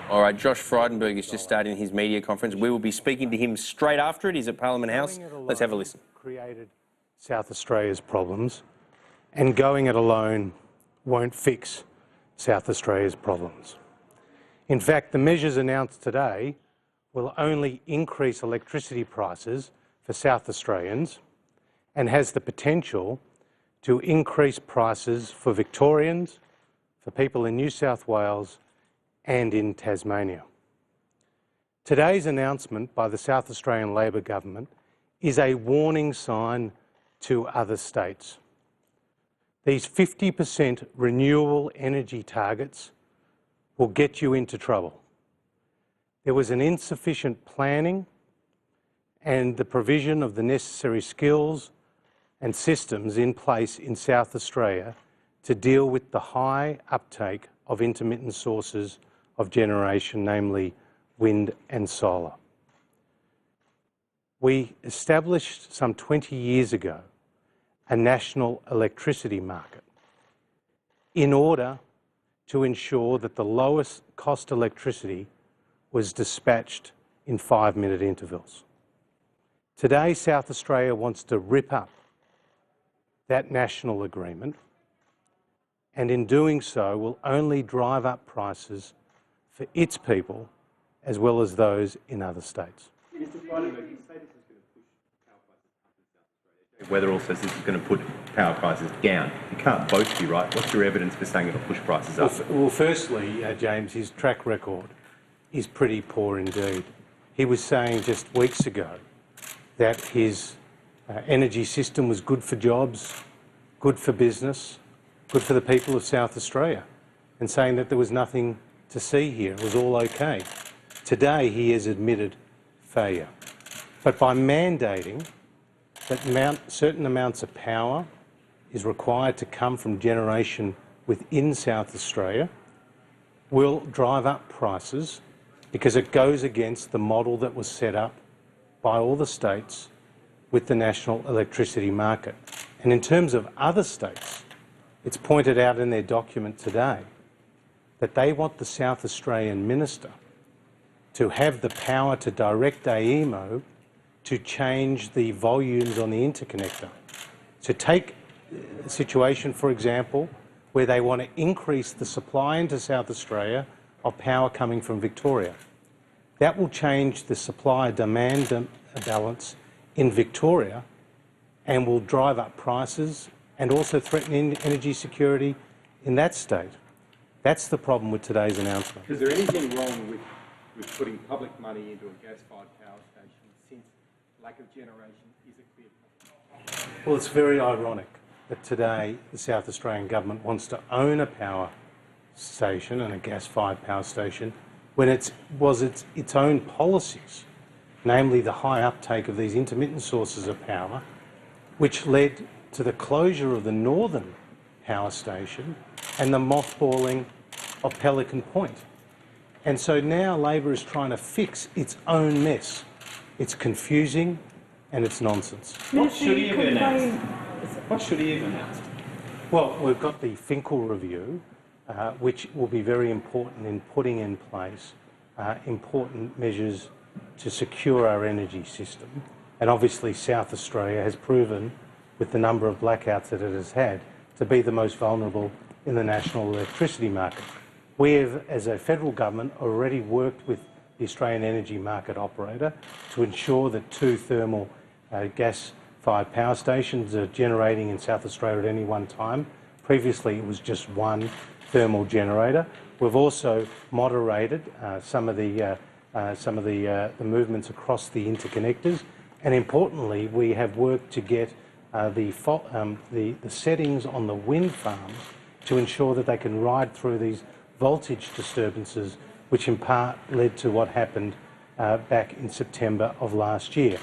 All right, Josh Frydenberg is just starting his media conference. We will be speaking to him straight after it. He's at Parliament House. Let's have a listen. Created South Australia's problems, and going it alone won't fix South Australia's problems. In fact, the measures announced today will only increase electricity prices for South Australians and has the potential to increase prices for Victorians, for people in New South Wales and in Tasmania. Today's announcement by the South Australian Labor government is a warning sign to other states. These 50% renewable energy targets will get you into trouble. There was an insufficient planning and the provision of the necessary skills and systems in place in South Australia to deal with the high uptake of intermittent sources of generation, namely wind and solar. We established some 20 years ago a national electricity market in order to ensure that the lowest cost electricity was dispatched in 5-minute intervals. Today, South Australia wants to rip up that national agreement, and in doing so will only drive up prices for its people as well as those in other states. Mr. Frydenberg, you say this is going to push power prices up in South Australia. Weatherall says this is going to put power prices down. You can't both be right. What's your evidence for saying it'll push prices up? Well, firstly, James, his track record is pretty poor indeed. He was saying just weeks ago that his energy system was good for jobs, good for business, good for the people of South Australia, and saying that there was nothing to see here, it was all okay. Today he has admitted failure. But by mandating that certain amounts of power is required to come from generation within South Australia will drive up prices because it goes against the model that was set up by all the states with the national electricity market. And in terms of other states, it's pointed out in their document today that they want the South Australian minister to have the power to direct AEMO to change the volumes on the interconnector. So take a situation, for example, where they want to increase the supply into South Australia of power coming from Victoria. That will change the supply-demand balance in Victoria and will drive up prices and also threaten energy security in that state. That's the problem with today's announcement. Is there anything wrong with putting public money into a gas-fired power station since lack of generation is a clear problem? Well, it's very ironic that today the South Australian government wants to own a power station and a gas-fired power station when it was its own policies, namely the high uptake of these intermittent sources of power, which led to the closure of the northern power station and the mothballing of Pelican Point. And so now Labor is trying to fix its own mess. It's confusing and it's nonsense. What should he have announced? What should he have announced? Well, we've got the Finkel review, which will be very important in putting in place important measures to secure our energy system. And obviously South Australia has proven, with the number of blackouts that it has had, to be the most vulnerable in the national electricity market. We have, as a federal government, already worked with the Australian Energy Market Operator to ensure that 2 thermal gas-fired power stations are generating in South Australia at any one time. Previously it was just 1 thermal generator. We've also moderated some of the movements across the interconnectors, and importantly we have worked to get the settings on the wind farms to ensure that they can ride through these voltage disturbances, which in part led to what happened back in September of last year.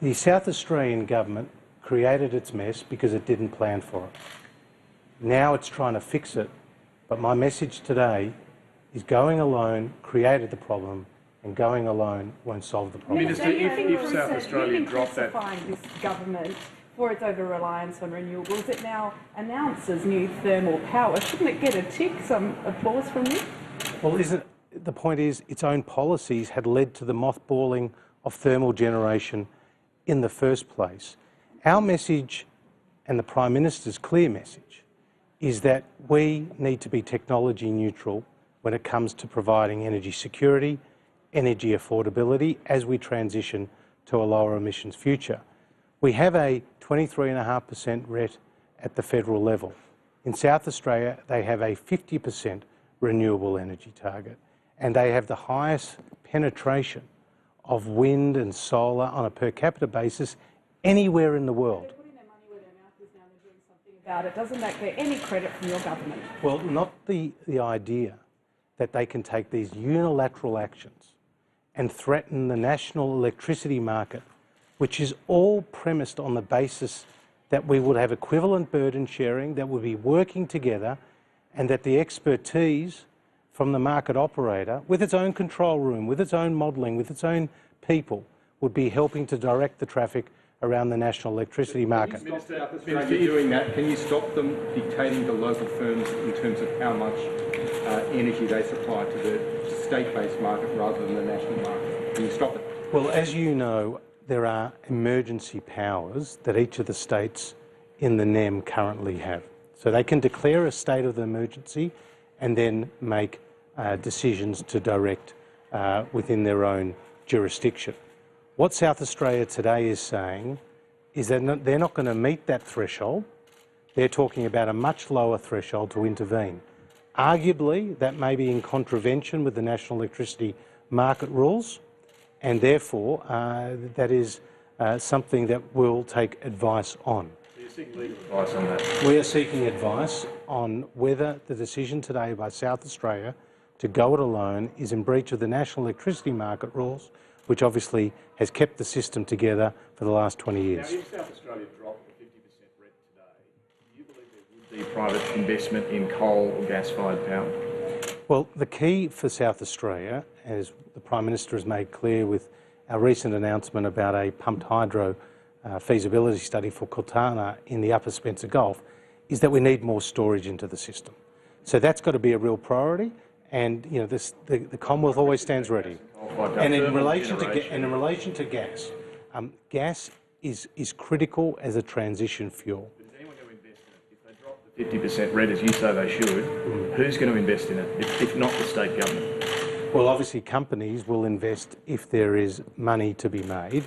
The South Australian government created its mess because it didn't plan for it. Now it's trying to fix it, but my message today is going alone created the problem, and going alone won't solve the problem. Minister, if South Australia dropped that... this government for its over-reliance on renewables, it now announces new thermal power. Shouldn't it get a tick, some applause from you? Well, the point is, its own policies had led to the mothballing of thermal generation in the first place. Our message, and the Prime Minister's clear message, is that we need to be technology neutral when it comes to providing energy security, energy affordability as we transition to a lower emissions future. We have a 23.5% RET at the federal level. In South Australia, they have a 50% renewable energy target, and they have the highest penetration of wind and solar on a per capita basis anywhere in the world. They're putting their money where their mouth is now and they're doing something about it. Doesn't that get any credit from your government? Well, not the idea that they can take these unilateral actions and threaten the national electricity market, which is all premised on the basis that we would have equivalent burden sharing, that would be working together, and that the expertise from the market operator, with its own control room, with its own modelling, with its own people, would be helping to direct the traffic around the national electricity market. Minister, doing that, can you stop them dictating to local firms in terms of how much energy they supply to the state-based market rather than the national market? Can you stop it? Well, as you know, there are emergency powers that each of the states in the NEM currently have. So they can declare a state of emergency and then make decisions to direct within their own jurisdiction. What South Australia today is saying is that they're not going to meet that threshold. They're talking about a much lower threshold to intervene. Arguably, that may be in contravention with the National Electricity Market rules, and therefore that is something that we'll take advice on. Do you seek legal advice on that? We are seeking advice on whether the decision today by South Australia to go it alone is in breach of the National Electricity Market rules, which obviously has kept the system together for the last 20 years. Now, if South Australia dropped the 50% RET today, do you believe there would be private investment in coal or gas-fired power? Well, the key for South Australia, as the Prime Minister has made clear with our recent announcement about a pumped hydro feasibility study for Kultana in the Upper Spencer Gulf, is that we need more storage into the system. So that's got to be a real priority, and you know the Commonwealth always stands ready. And in relation to gas, gas is critical as a transition fuel. But is anyone going to invest in it? If they drop the 50% RET, as you say they should, who's going to invest in it, if not the state government? Well, obviously companies will invest if there is money to be made,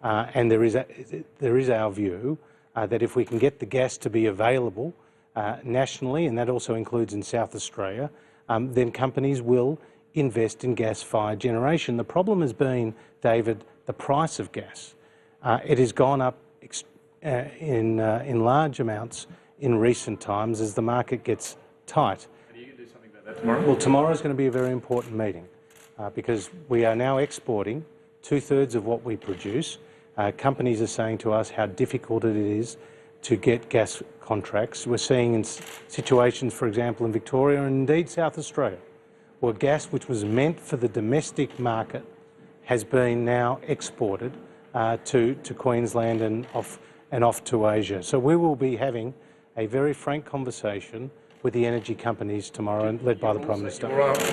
and there is our view that if we can get the gas to be available nationally, and that also includes in South Australia, then companies will invest in gas-fired generation. The problem has been, David, the price of gas. It has gone up in large amounts in recent times as the market gets tight. And are you going to do something about that tomorrow? Well, tomorrow is going to be a very important meeting because we are now exporting 2/3 of what we produce. Companies are saying to us how difficult it is to get gas contracts. We're seeing in situations, for example, in Victoria and indeed South Australia, where gas which was meant for the domestic market has been now exported to Queensland and off to Asia. So we will be having a very frank conversation with the energy companies tomorrow, led by the Prime Minister.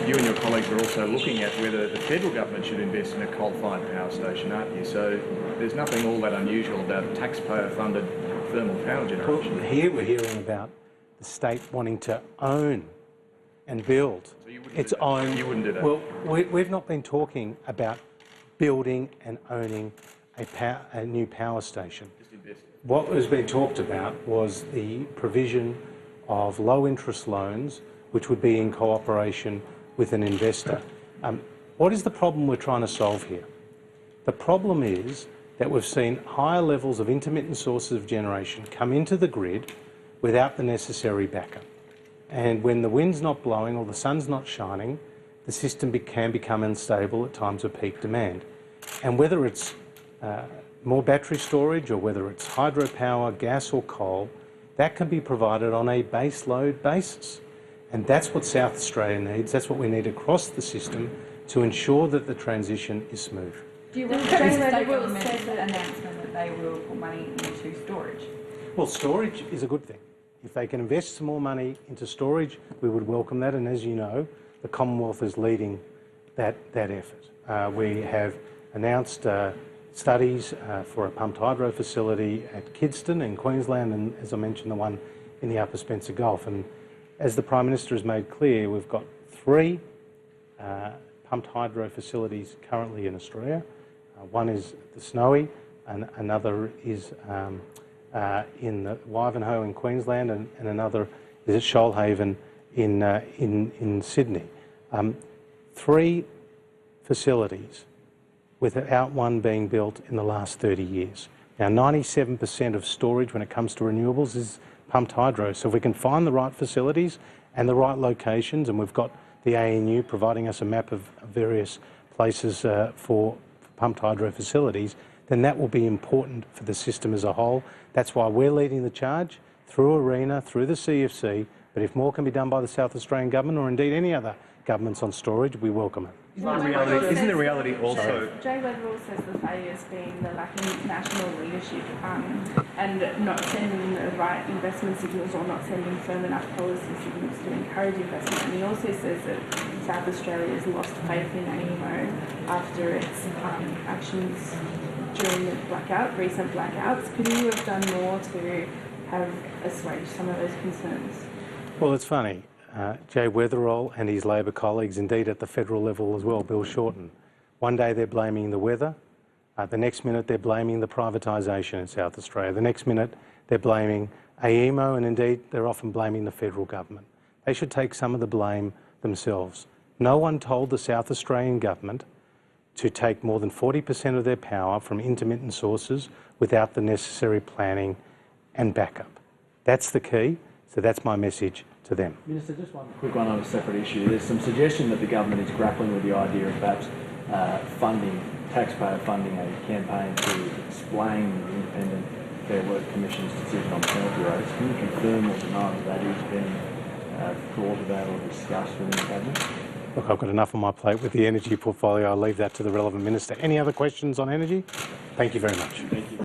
You and your colleagues are also looking at whether the federal government should invest in a coal-fired power station, aren't you? So there's nothing all that unusual about taxpayer-funded thermal power generation. Here we're hearing about the state wanting to own and build its own. You wouldn't do that? Well, we've not been talking about building and owning a new power station. Just invest. What was being talked about was the provision of low-interest loans, which would be in cooperation with an investor. What is the problem we're trying to solve here? The problem is that we've seen higher levels of intermittent sources of generation come into the grid without the necessary backup. And when the wind's not blowing or the sun's not shining, the system can become unstable at times of peak demand. And whether it's more battery storage or whether it's hydropower, gas or coal, that can be provided on a base load basis. And that's what South Australia needs. That's what we need across the system to ensure that the transition is smooth. Do you want the state government announcement that they will put money into storage? Well, storage is a good thing. If they can invest some more money into storage, we would welcome that. And as you know, the Commonwealth is leading that effort. We have announced studies for a pumped hydro facility at Kidston in Queensland, and as I mentioned, the one in the Upper Spencer Gulf. And as the Prime Minister has made clear, we've got 3 pumped hydro facilities currently in Australia. One is the Snowy, and another is in the Wivenhoe in Queensland, and another is at Shoalhaven in Sydney. 3 facilities without one being built in the last 30 years. Now, 97% of storage when it comes to renewables is pumped hydro. So if we can find the right facilities and the right locations, and we've got the ANU providing us a map of various places for pumped hydro facilities, then that will be important for the system as a whole. That's why we're leading the charge through ARENA, through the CFC, but if more can be done by the South Australian Government or indeed any other governments on storage, we welcome it. Isn't the reality also... Jay Weatherall says the failures being the lack of national leadership and not sending the right investment signals or not sending firm enough policy signals to encourage investment. And he also says that South Australia has lost faith in AEMO after its actions during the recent blackouts. Could you have done more to have assuaged some of those concerns? Well, it's funny. Jay Weatherall and his Labor colleagues, indeed at the federal level as well, Bill Shorten, one day they're blaming the weather, the next minute they're blaming the privatisation in South Australia, the next minute they're blaming AEMO, and indeed they're often blaming the federal government. They should take some of the blame themselves. No one told the South Australian government to take more than 40% of their power from intermittent sources without the necessary planning and backup. That's the key, so that's my message to them. Minister, just one quick one on a separate issue. There's some suggestion that the government is grappling with the idea of perhaps taxpayer funding a campaign to explain the Independent Fair Work Commission's decision on penalty rates. Can you confirm or deny that that is being thought about or discussed within the Cabinet? Look, I've got enough on my plate with the energy portfolio. I'll leave that to the relevant minister. Any other questions on energy? Thank you very much. Thank you.